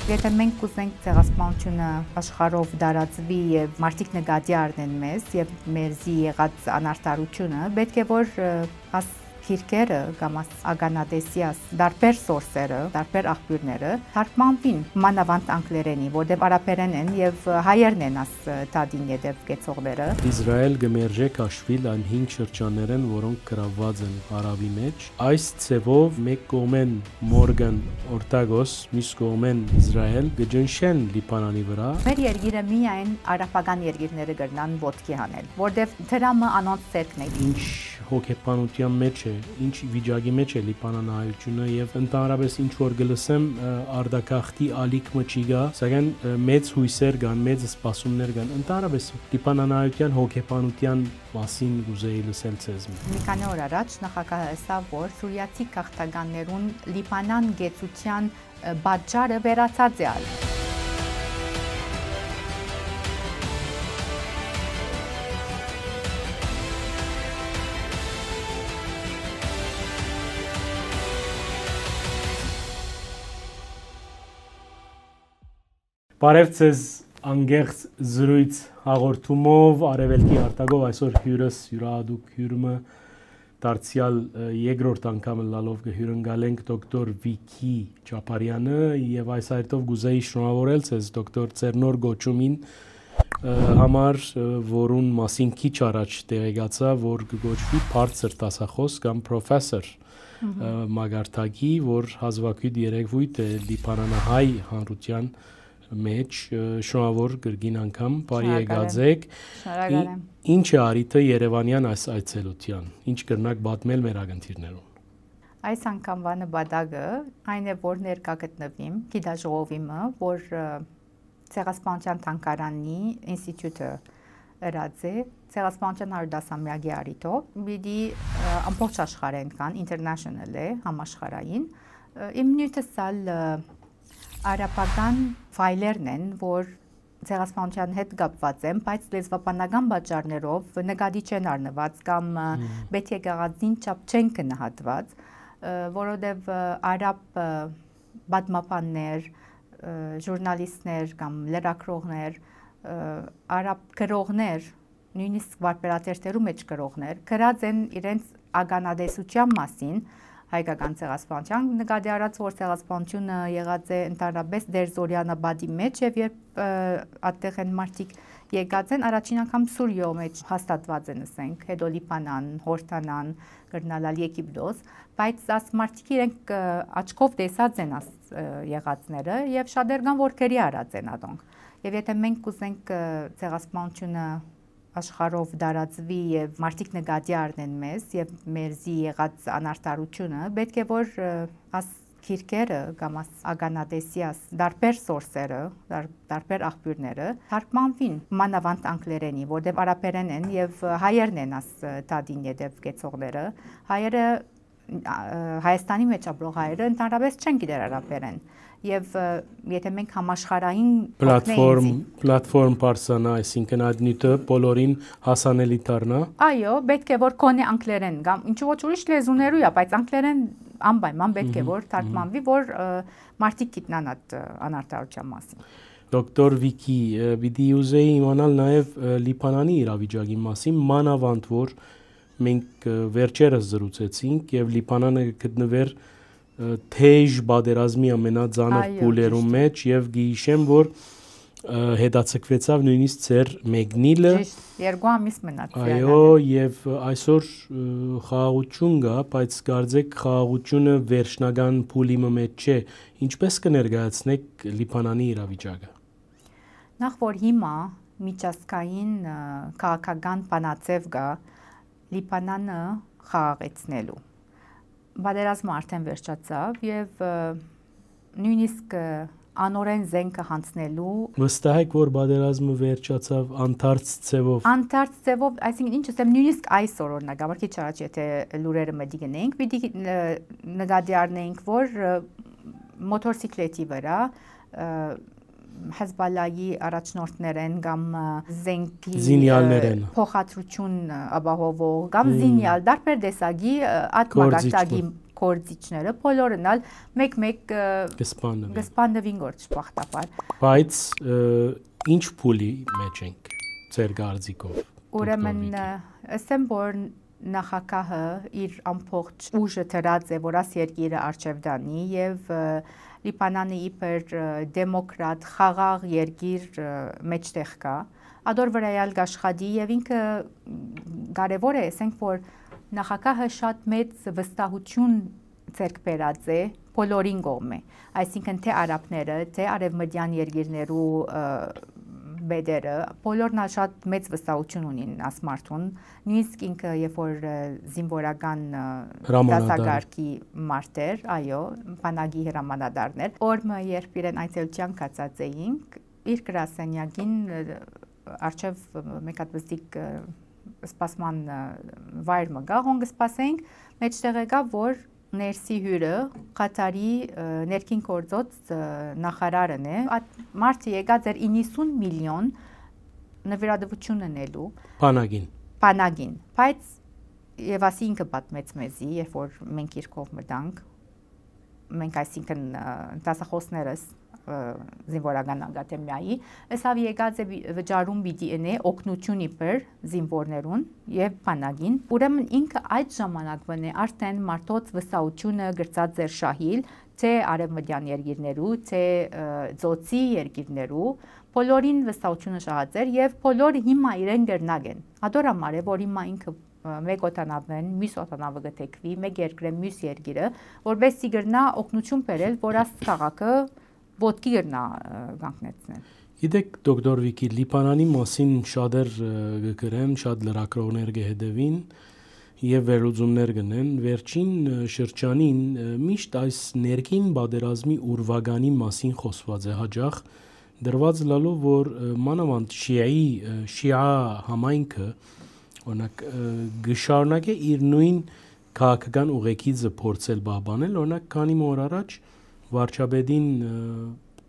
Եթե մենք կուզենք ցեղասպանությունը աշխարհով դարածվի եւ մարդիկ նկատի առնեն մեզ եւ մեր զի եղած անարդարությունը, պետք է որ քիրքերը կամ ագանադեսիաս դարբեր սորսերը, դարբեր աղբյուրները թարգմանվին մանավանդ անգլերենի, որտեղ արաբերեն են եւ հայերն են աս տադին յետև գեցողները։ Իսրայել գմերժեք աշվիլ այն 5 շրջաններ են, որոնք գրաված են արաբի մեջ։ Այս ցևով մեկ կողմեն Մորգան Օրտագոս, մյուս կողմեն Իսրայել գջնշեն Լիբանանի վրա։ Մեր երկիրը միայն արաբական երկիրները կգնան ոտքի հանել, որտեղ դրամը անոնց ցերկն է։ Ինչ հոգեբանության մեջ է, ինչ վիճակի մեջ է լիբանանահայությունը եւ ընդհանրապես ինչ որ գլսեմ արդակախտի ալիք մը չի գա, սակայն մեծ հույսեր կան, մեծ սպասումներ կան։ Ընդհանրապես լիբանանահայության հոգեբանության մասին կուզեի լսել ցեզ։ Մի քանի օր առաջ նախագահը ասավ, որ սուրիացի քաղաքականներուն Լիբանան գեցության բաժարը վերացած է ալ։ Բարև ձեզ անգեղծ զրույց հաղորդումով արևելքի արտագով այսօր հյուրս յուրահատուկ հյուրը դարձյալ երկրորդ անգամը լալով կհյուրընկալենք դոկտոր Վիկի Ճապարյանը եւ այս այդով գուզեի շնորհավորել ձեզ դոկտոր Ծերնոր գոչումին համար, որուն մասին քիչ առաջ տեղեկացա, որ կգոչվի բարձր դասախոս կամ պրոֆեսոր մագարտակի, որ հազվագյուտ երևույթ է լիբանանահայ հանրության մեջ շնորհավոր գրգին անգամ բարի եկած եք։ Շնորհակալ եմ։ Ինչ է արիթը Երևանյան այս այցելության։ Ինչ կրնակ պատմել մեր ակնթիրներուն։ Այս անգամվա նպատակը այն է, որ ներկա գտնվիմ գիտաժողովիմը, որ ցեղասպանության թանգարանի ինստիտուտը ըրած է ցեղասպանության 110-ամյակի արիթով, պիտի ամբողջ աշխարհեն կան, international է, համաշխարհային։ Իմ նյութը սալ արաբական ֆայլերն են, որ ցեղասպանության հետ կապված են, բայց լեզվաբանական պատճառներով նկատի չեն առնված կամ պետք է գաղազին չափ չեն գնահատված, որովհետև արաբ պատմաբաններ, ժուրնալիստներ կամ լրագրողներ, արաբ գրողներ, նույնիսկ վարպետատրերու մեջ գրողներ, գրած են իրենց ագանադեսության մասին հայկական ցեղասպանության նկատի առած որ ցեղասպանությունը եղած է ընդհանրապես դերձորյանաբադի մեջ եւ երբ այդտեղ են մարդիկ եկած են առաջին անգամ Սուրիո մեջ հաստատված են ասենք հետո Լիբանան, Հորդանան, Գրնալալ Եգիպտոս, բայց աս մարդիկ իրենք աչքով տեսած են աս եղածները եւ շատեր կան որ քերի արած են ադոնք եւ եթե մենք կուզենք ցեղասպանությունը աշխարհով դարածվի եւ մարդիկ նկատի առնեն մեզ եւ մեր զի եղած անարդարությունը, պետք է որ աս քիրքերը կամ աս ագանադեսիաս դարբեր սորսերը, դարբեր աղբյուրները թարգմանվին մանավանդ անգլերենի, որտեղ արաբերեն են եւ հայերն են աս տադին յետև գեցողները, հայերը Հայաստանի մեջ ապրող հայերը ընդհանրապես չեն գիտեր արաբերեն եւ եթե մենք համաշխարհային պլատֆորմ parsanա, այսինքն այդ նյութը բոլորին հասանելի դառնա։ Այո, պետք է որ կոնե անգլերեն կամ ինչ ոչ ուրիշ լեզուներու է, բայց անգլերեն անպայման պետք է որ թարգմանվի, որ մարդիկ գիտնան այդ անարդարության մասին։ Դոկտոր Վիկի, պիտի ուզեի իմանալ նաեւ Լիբանանի իրավիճակի մասին, մանավանդ որ մենք վերջերս զրուցեցինք եւ Լիբանանը գտնվեր թեժ բادرազմի ամենածանր փուլերում մեջ եւ գիշեմ որ հետացկվեցավ նույնիսկ ծեր Մեգնիլը 2 ամիս մնաց։ Այո, եւ այսօր խաղաղություն կա, բայց կարծեք խաղաղությունը վերջնական փուլի մեջ չէ։ Ինչպես կներկայացնեք Լիբանանի իրավիճակը։ Նախ որ հիմա միջազգային քաղաքական բանաձև կա Լիբանանը խաղաղեցնելու։ Բادرազմը արդեն վերջացավ եւ նույնիսկ անորեն զենքը հանձնելու Վստահ եք որ բادرազմը վերջացավ անթարց ցևով։ Անթարց ցևով, այսինքն ինչ ասեմ, նույնիսկ այսօր օրինակ, ամառ քիչ առաջ եթե լուրերը մտի գնենք, պիտի նկատի առնենք, որ մոտոցիկլետի վրա Հեզբալլայի առաջնորդներ են կամ զենքի փոխադրություն ապահովող կամ զինյալ դարբեր տեսակի այդ մագարտակի կորձիչները բոլորն ալ մեկ-մեկ գսպանդվին գործ պախտապար։ Բայց ինչ փուլի մեջ ենք ձեր գարձիկով։ Ուրեմն ասեմ որ նախագահը իր ամբողջ ուժը դրած է որ աս երկիրը արժև դանի եւ Լիբանանը իբր դեմոկրատ խաղաղ երկիր մեջտեղ կա ադոր վրայալ գաշխադի եւ ինքը կարեւոր է ասենք որ նախագահը շատ մեծ վստահություն ձեռք բերած է բոլորին կողմէ այսինքն թե արաբները թե արևմտյան երկիրներու բեդերը բոլորն շատ մեծ վստահություն ունին ասմարթուն նույնիսկ ինքը երբ որ զինվորական դասագարքի մարտեր այո բանակի հրամանատարներ օրը երբ իրեն այցելության կացած էինք իր գրասենյակին արչև մեկ հատ բստիկ սպասման վայր մգա հոնգ սպասենք մեջտեղ եկա որ ներսի հյուրը Կատարի ներքին գործոց նախարարն է մարդը եկած էր 90 միլիոն նվիրատվություն ունելու բանակին բայց եւ ասի ինքը պատմեց մեզի երբ որ մենք իր կողմ մտանք մենք այսինքն դասախոսներս զինվորական ակադեմիայի ըսավ եկած է վճարում պիտի ընե օգնություն իբր զինվորներուն եւ բանակին ուրեմն ինքը այդ ժամանակվան է արդեն մարդոց վստահությունը գրծած էր շահիլ թե արևմտյան երկիրներու թե ծոցի երկիրներու բոլորին վստահությունը շահած էր եւ բոլորը հիմա իրեն գրնակ են ադոր համար է որ հիմա ինքը մեկ օտանավեն մյուս օտանավը գտեքվի մեկ երկրը մյուս երկիրը որբեսի գրնա օգնություն բերել որ աս քաղաքը ոտքի գրնա կանգնեցնել։ Գիտեք դոկտոր Վիկի Լիբանանի մասին շատեր գրեն, շատ լրագրողներ կհետևին եւ վերլուծումներ կնեն։ Վերջին շրջանին միշտ այս ներքին պատերազմի ուրվագանի մասին խոսված է հաջող դրված լալով որ մանավանդ շիա համայնքը օրինակ գշարունակե իր նույն քաղաքական ուղեկիցը փորձել բաբանել օրինակ քանի օր առաջ վարչապետին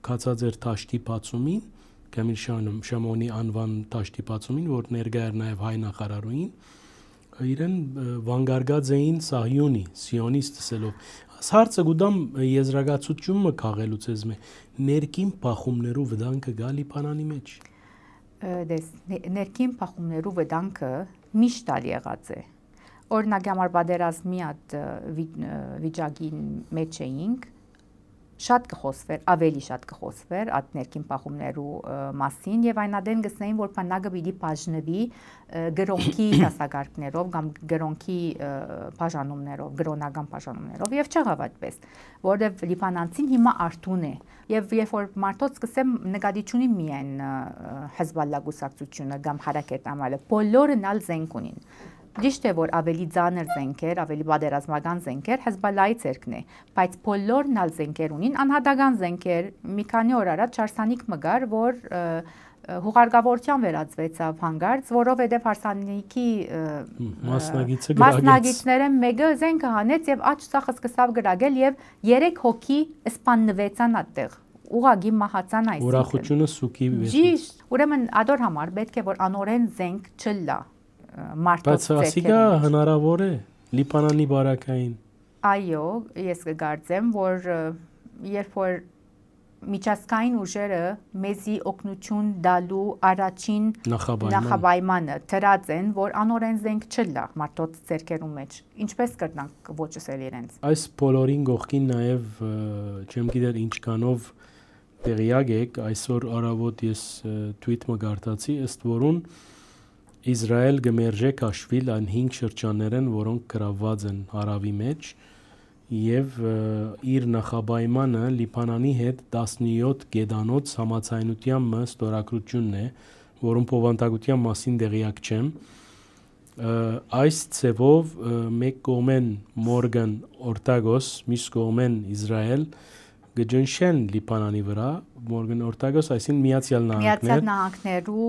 կացած էր Թաշտի բացումին, Կամիլ Շամոնի անվան Թաշտի բացումին, որ ներկա էր նաև հայ նախարարուին, իրեն վանգարգած էին Սահյունի, սիոնիստ ասելով։ Հարցը գուտամ եզրակացությունը քաղելուց ես մե ներքին բախումներու վտանգը գա Լիբանանի մեջ։ Դες ներքին բախումներու վտանգը միշտ ալ եղած է։ Օրինակ համար պատերազմի այդ վիճակի մեջ էինք շատ կխոսվեր, ավելի շատ կխոսվեր այդ ներքին բախումներու մասին եւ այնադեն գսնային որ բանակը պիտի բաժնվի գրոնքի դասակարգներով կամ գրոնքի բաժանումներով, գրոնական բաժանումներով եւ չեղավ այդպես, որովհետեւ Լիբանանցին հիմա արտուն է եւ երբ որ մարդոց սկսեմ նկատի ունի միայն Հեզբալլա գուսակցությունը կամ Հարակետ ամալը, բոլորն ալ զենք ունին Ճիշտ է որ ավելի ծանր զենքեր, ավելի պատերազմական զենքեր Հեզբալլայի ցերկն է, բայց բոլորն ալ զենքեր ունին անհատական զենքեր, մի քանի օր առաջ Չարսանիք մգար, որ հուղարկավորության վերածվեցավ հանգարց, որովհետև հարսանիքի մասնագետները մեկը զենքը հանեց եւ աճ սախը սկսավ գրագել եւ 3 հոգի սպաննվեցան այդտեղ։ Ուղագի մահացան այսինքն։ Ուրախությունը սուքի վեց։ Ճիշտ, ուրեմն ադոր համար պետք է որ անորեն զենք չլա։ Բայց ասիկա հնարավոր է Լիբանանի բարակային։ Այո, ես կգարձեմ, որ երբ որ միջազգային ուժերը մեզի օգնություն դալու առաջին նախապայմանը դրած են, որ անորեն զենք չլա մարդոց ձեռքերու մեջ։ Ինչպես կրնանք ոչսել իրենց։ Այս բոլորին գողքին նաև չեմ գիտեր ինչքանով տեղյակ եք, այսօր առավոտ ես թվիթ մգարտացի, ըստ որուն Իսրայել գմերժե կաշվիլ այն 5 շրջաններեն, որոնք գրաված են հարավի մեջ եւ իր նախապայմանը Լիբանանի հետ 17 գեդանոց համացայնության ստորագրությունն է, որում փոխանցության մասին դեղյակ չեմ։ Այս ցևով մեկ կողմեն Մորգան Օրտագոս, մյուս կողմեն Իսրայել գջնշեն Լիբանանի վրա Մորգան Օրտագոս, այսին Միացյալ Նահանգներու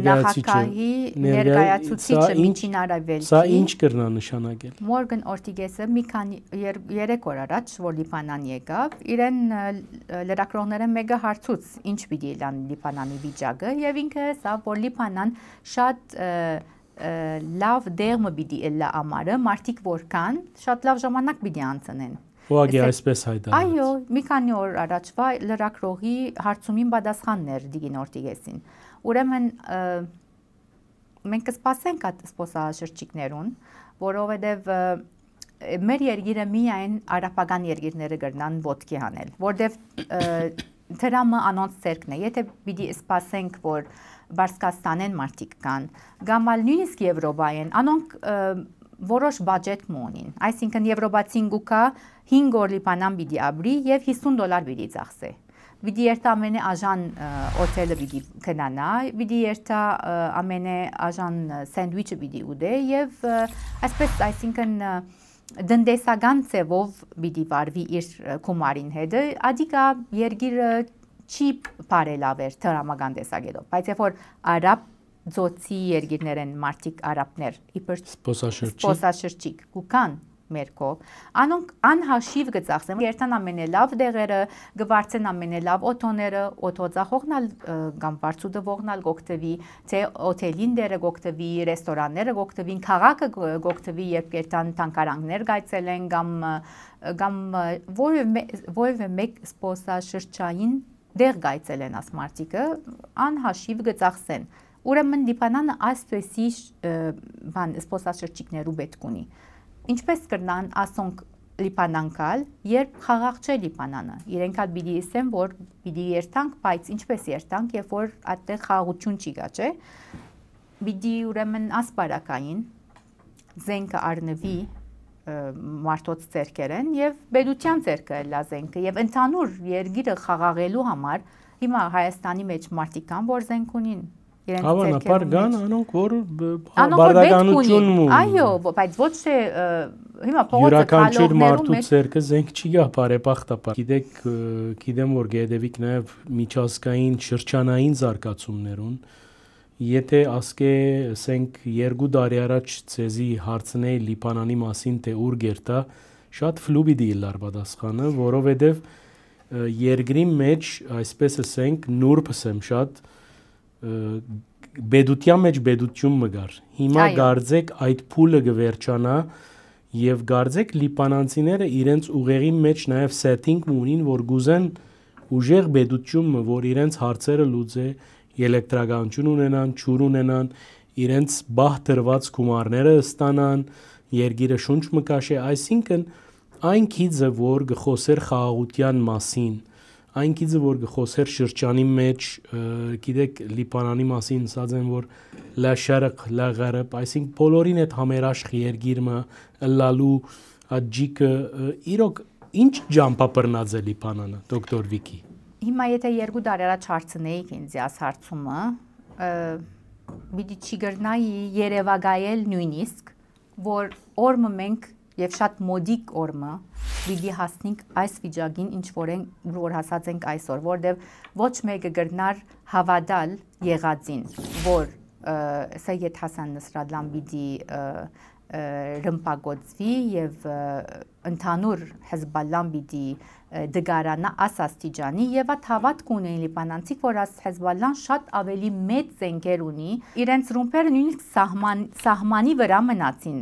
նախագահի ներկայացուցիչը միջին արևելքի։ Սա ինչ կրնա նշանակել։ Մորգան Օրտագոսը մի քանի 3 օր առաջ որ Լիբանան եկավ, իրեն լրագրողները մեկը հարցուց ինչ պիտի լան Լիբանանի վիճակը եւ ինքը ասավ որ Լիբանան շատ լավ դերմը պիտի էլա ամարը մարդիկ որ կան շատ լավ ժամանակ պիտի անցնեն Ուղղակի այսպես հայտարարեց Այո մի քանի օր առաջվա լրագրողի հարցումին պատասխաններ Դիգինորտիգեսին ուրեմն մենք կսպասենք այդ սպոսաշրջիկներուն որովհետև մեր երկիրը միայն արաբական երկիրները կգնան ոտքի հանել որտեվ դրամը անոնց ցերկն է եթե պիտի սպասենք որ Բարսկաստանեն մարդիկ կան կամ ալ նույնիսկ Եվրոպայեն անոնք որոշ բաջետ մոնին այսինքն Եվրոպացին գուկա 5 օր լիբանան պիտի ապրի եւ $50 պիտի ծախսե Պիտի երթա ամենե աժան օթելը պիտի կնանա, պիտի երթա ամենե աժան սենդվիչը պիտի ուդե եւ այսպես այսինքն դնդեսական ծևով պիտի վարվի իր կումարին հետը, ադիկա երգիրը չի բարելավեր դրամական տեսակետով, բայց երբ որ արաբ ձոցի երգիրներ են մարդիկ արաբներ, իբր սպոսաշրջիկ կուկան մերկով, անոնք անհաշիվ գծախսեն, երթան ամենելավ դեղերը, գվարցեն ամենելավ օթոները, օթոծախողնալ կամ վարցուդը ողնալ գոկտվի, թե օթելին դերը գոկտվի, ռեստորանները գոկտվին, քաղաքը գոկտվի, երբ երթան տանկարանքներ գայցել են, կամ որևէ մեկ սպոսաշրջային դեղ գայցել են ասմարտիկը, անհաշիվ գծախսեն, ուրեմն Լիբանանը այսպեսի սպոսաշրջիկներու պետք ունի Ինչպես կրնան ասոնք Լիբանանկալ, երբ խաղաղ չէ Լիբանանը, իրենք ալ պիտի ասեն, որ պիտի երթանք, բայց ինչպես երթանք, երբ որ այդտեղ խաղաղություն չի գա, չէ, պիտի ուրեմն ասպարակային զենքը առնվի մարդոց ձեռքերեն եւ բեդության ձեռքը էլա զենքը եւ ընդհանուր երգիրը խաղաղելու համար հիմա Հայաստանի մեջ մարդիկ կան, որ զենք ունին Հավանաբար կան անոնք որ բարդականություն Այո, բայց ոչ թե հիմա փողոցը յուրաքանչյուր մարդու ցերկը զենք չի գա բարեբախտաբար գիտեմ որ գեդեվիկ նաև միջազգային շրջանային զարգացումներուն եթե ասկե ասենք 2 տարի առաջ ցեզի հարցնեի Լիբանանի մասին թե ուր գերտա շատ ֆլուբիդի լար պատասխանը որովհետև երկրի մեջ այսպես ասենք նուրբս եմ շատ բեդության մեջ բեդություն մգար հիմա գարձեք այդ փուլը գվերջանա եւ գարձեք լիբանանցիները իրենց ուղեղի մեջ նաեւ սեթինգ ունին որ գուզեն ուժեղ բեդությունը որ իրենց հարցերը լուծե էլեկտրականություն ունենան ճուր ունենան իրենց բահ դրված գումարները ստանան երգիրը շունչ մկաշե այսինքն այն քիծը որ գխոսեր խաղաղության մասին Այն գիծը որ գխոսեր շրջանի մեջ գիտեք Լիբանանի մասին ասած են որ լա շարկ լա գարբ այսինքն բոլորին այդ համերաշխ երգիրը լալու աջիկը իրոք ինչ ջամփապռնած է Լիբանանը դոկտոր Վիկի Հիմա եթե 2 տարի առաջ հարցնեիք ինձ այս հարցումը պիտի չի գրնայի Երևակայել նույնիսկ որ օրը մենք Եվ շատ մոդիկ օրը պիտի հասնենք այս վիճակին ինչ որ հասած ենք այսօր, որտեղ ոչ մեկը գրնար հավատալ եղածին, որ սա եթե Հասան Նսրալլան պիտի ռմբակոծվի եւ ընդհանուր Հեզբալլան պիտի դգարանա ասաստիճանի եւ այդ հավատք ունեն լիբանանցիք որ աս Հեզբալլան շատ ավելի մեծ զենքեր ունի իրենց ռումբերը նույնիսկ սահմանի վրա մնացին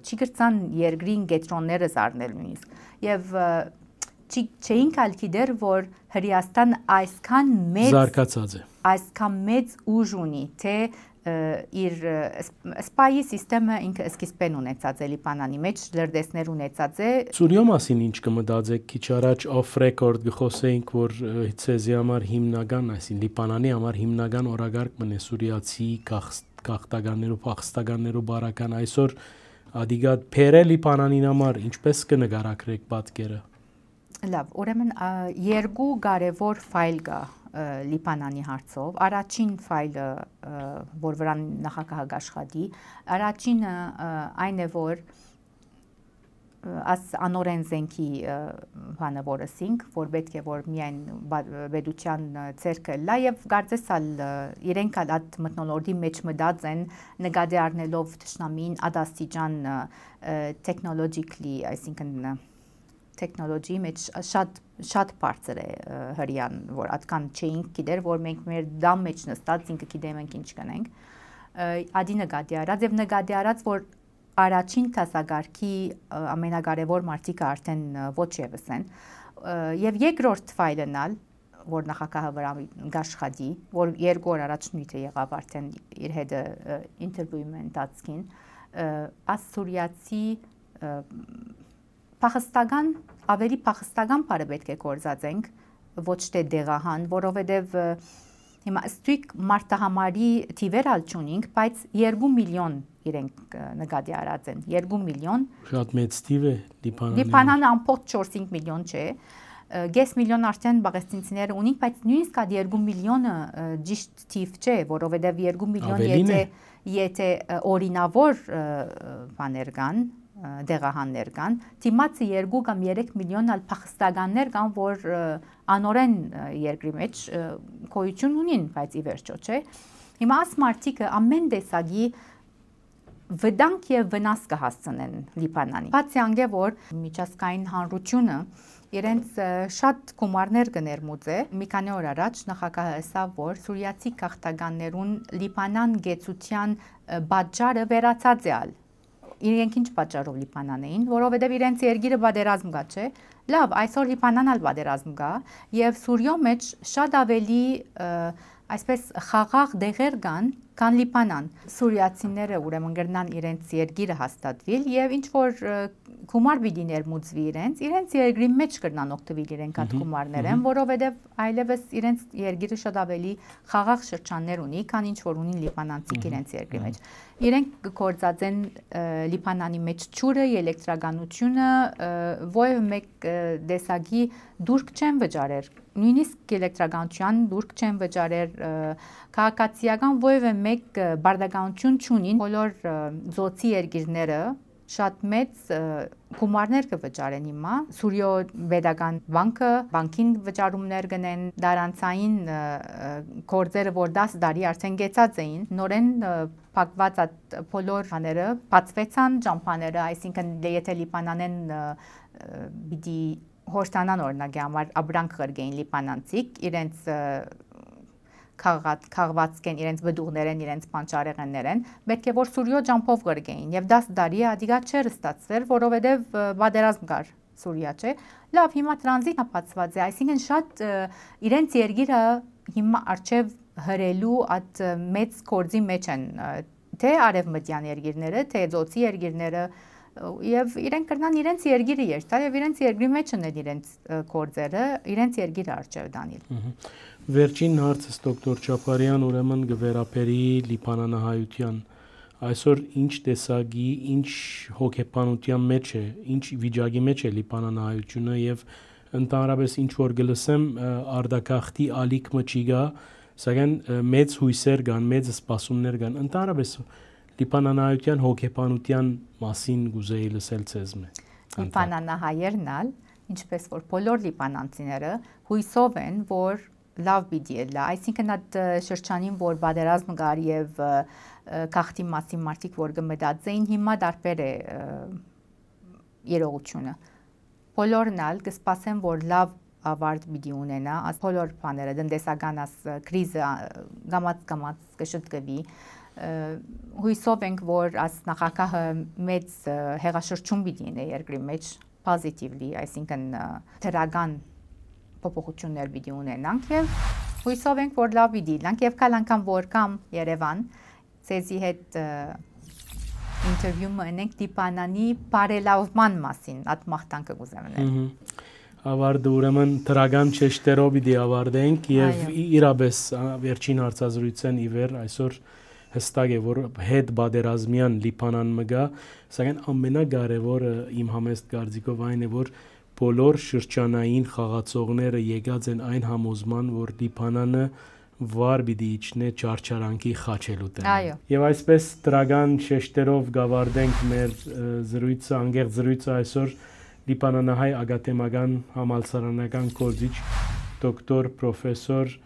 չի գրծան երկրին գետրոնները զարնել նույնիսկ եւ չէին կալկիդեր որ Հրեաստան այսքան մեծ զարգացած է այսքան մեծ ուժ ունի թե իր սպայի սիստեմը ինքը սկիզբեն ունեցած է Լիբանանի մեջ լրդեսներ ունեցած է Սուրիո մասին ինչ կմտածեք քիչ առաջ off record գխոսեինք որ ցեզի համար հիմնական այսին Լիբանանի համար հիմնական օրագարկ մնե սուրիացի գաղթականներով փախստականներով բարական այսօր ադիգա փերը Լիբանանին համար ինչպես կնկարագրեք պատկերը Լավ ուրեմն երկու կարևոր ֆայլ կա Լիբանանի հարցով առաջին ֆայլը որ վրան նախագահ աշխատի առաջինը այն է որ աս անորեն զենքի բանը որսինք որ պետք է որ միայն բեդության ցերկը լա եւ կարծես ալ իրենք ալ այդ մտնոլորտի մեջ մտած են նկատի առնելով ճշնամին ադաստիճան technologically այսինքն տեխնոլոգիի մեջ շատ բարձր է հրյան որ այդքան չէինք գիտեր որ մենք մեր դամ մեջ նստած ինքը գիտեմ ենք ինչ կանենք ադի նկատի արած եւ նկատի արած որ առաջին տասագարքի ամենակարևոր մարտիկը արդեն ոչ եւս են եւ երկրորդ ֆայլնալ որ նախագահը վրա գաշխատի որ 2 օր առաջ նույնը եղավ արդեն իր հետ ինտերվյուում ընթացքին աս սուրիացի փախստական ավելի փախստական բարը պետք է կորզածենք ոչ թե դեղահան որովհետեւ հիմա ստույգ մարտահամարի թիվերալ չունենք բայց 2 միլիոն իրենք նկատի արած են 2 միլիոն շատ մեծ թիվ է Լիբանանը ամբողջ 4-5 միլիոն չէ Գես միլիոն արդեն բաղեստինցիները ունենք բայց նույնիսկ այդ 2 միլիոնը ճիշտ թիվ չէ որովհետև 2 միլիոն եթե օրինավոր բաներ կան դեղահաններ կան դիմացի 2 կամ 3 միլիոն ալ փախստականներ կան որ անորեն երկրի մեջ գոյություն ունին բայց ի վերջո չէ հիմա աս մարտիկը ամեն տեսակի վտանգ եւ վնաս կհասցնեն Լիբանանի բացի անգե որ միջազգային հանրությունը իրենց շատ գումարներ կներմուծե մի քանի օր առաջ նախագահը ասավ որ սուրիացի քաղաքականներուն Լիբանան գեցության բաժարը վերացած է իրենք ինչ պատճառով Լիբանան էին, որովհետև իրենց երկիրը պատերազմ կա, չէ։ Լավ, այսօր Լիբանանն էլ պատերազմ կա, եւ Սուրիո մեջ շատ ավելի այսպես խաղաղ դեղեր կան, քան Լիբանան։ Սուրիացիները ուրեմն գրնան իրենց երկիրը հաստատվել եւ ինչ որ գումար պիտի ներմուծվի իրենց երկրի մեջ կրնան օգտվել իրենք այդ գումարներեն, որովհետև այլևս իրենց երկիրը շատ ավելի խաղաղ շրջաններ ունի, քան ինչ որ ունին լիբանանցիք իրենց երկրի մեջ։ Իրենք կորցած են Լիբանանի մեջ ջուրը, էլեկտրականությունը, ովև մեկ դեսագի դուրք չեն վճարեր։ Նույնիսկ էլեկտրականության դուրք չեն վճարեր, քաղաքացիական ովև մեկ բարդականություն չունին, բոլոր զոցի երկիրները շատ մեծ գումարներ կվճարեն հիմա Սուրիո պետական բանկը բանկին վճարումներ գնեն դարանցային գործերը որ 10 տարի արդեն գեցած էին նորեն փակված այդ բոլոր բաները բացվեցան ճամփաները այսինքն եթե Լիբանանեն պիտի հորտանան օրինակի համար ապրանք կրգեին լիբանանցիք իրենց քաղվածքեն իրենց վդուղներեն իրենց պանճարեղեններեն պետք է որ Սուրիո ջամփով կրգեին եւ 10 տարի ադիգա չէր ստացվել որովհետեւ պատերազմ կար Սուրիա չէ լավ հիմա տրանզիտ ապացված է այսինքն շատ իրենց երկիրը հիմա արչեւ հրելու այդ մեծ կորձի մեջ են թե արևմտյան երկիրները թե ծոցի երկիրները եւ իրենք կրնան իրենց երկիրը երթալ եւ իրենց երկրի մեջ ունել իրենց կորձերը իրենց երկիրը արչեւ դանել Վերջին հարցս դոկտոր Չապարյան ուրեմն գվերապերի Լիբանանահայության այսօր ինչ տեսակի ինչ հոգեբանության մեջ է ինչ վիճակի մեջ է Լիբանանահայությունը եւ ընդհանրապես ինչ որ գլսեմ արդակախտի ալիքը չի գա սակայն մեծ հույսեր կան մեծ սպասումներ կան ընդհանրապես Լիբանանահայության հոգեբանության մասին գուզեի լսել ցեզ Լիբանանահայերն ալ ինչպես որ բոլոր լիբանանցիները հույսով են որ լավ պիտի լա այսինքն այդ շրջանին որ պատերազմ կար եւ քաղաքի մասին մարդիկ որ կմտածեին հիմա դարբեր է երողությունը բոլորն ալ կսպասեն որ լավ ավարտ պիտի ունենա այս բոլոր բաները տնտեսական աս կրիզը գամած կշտկվի հույսով ենք որ աս նախագահը մեծ հեղաշրջում պիտի ունենա երկրի մեջ պոզիտիվլի այսինքն դրական փոփոխություններ պիտի ունենանք եւ հույսով ենք որ լավ պիտի լանք եւ կալ անգամ որ կամ Երևան ցեզի հետ ինտերվյու մնենք Լիբանանի բարելավման մասին այդ մաղթանքը կուզենամ ավարտը ուրեմն դրական չեշտերով պիտի ավարտենք եւ իրապես վերջին հարցազրույցն իվեր այսօր հստակ է որ հետ բادرազմյան Լիբանան մգա սակայն ամենակարևորը իմ համեստ կարծիքով այն է որ բոլոր շրջանային խաղացողները եկած են այն համոզման որ Լիբանանը վար պիտի իջնե ճարճարանքի խաչելուտեն եւ այսպես դրական շեշտերով գավարտենք մեր զրույցը անգեղ զրույցը այսօր Լիբանանահայ ակադեմիական համալսարանական կորզիչ դոկտոր պրոֆեսոր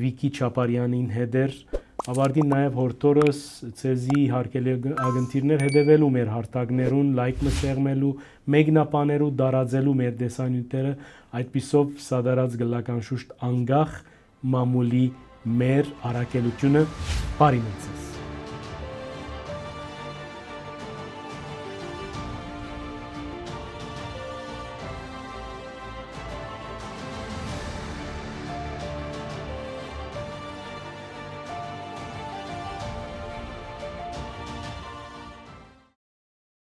Վիկի Չապարյանին հետ ավարտին նաև հորտորս ցեզի հարկելի ագնտիրներ հետևելու մեր հարթակներուն լայք մշեղմելու մեկնաբանելու դարաձելու մեր դեսանյութերը այդպիսով սադարած գլական շուշտ անգախ մամուլի մեր առաքելությունը բարի մնացեք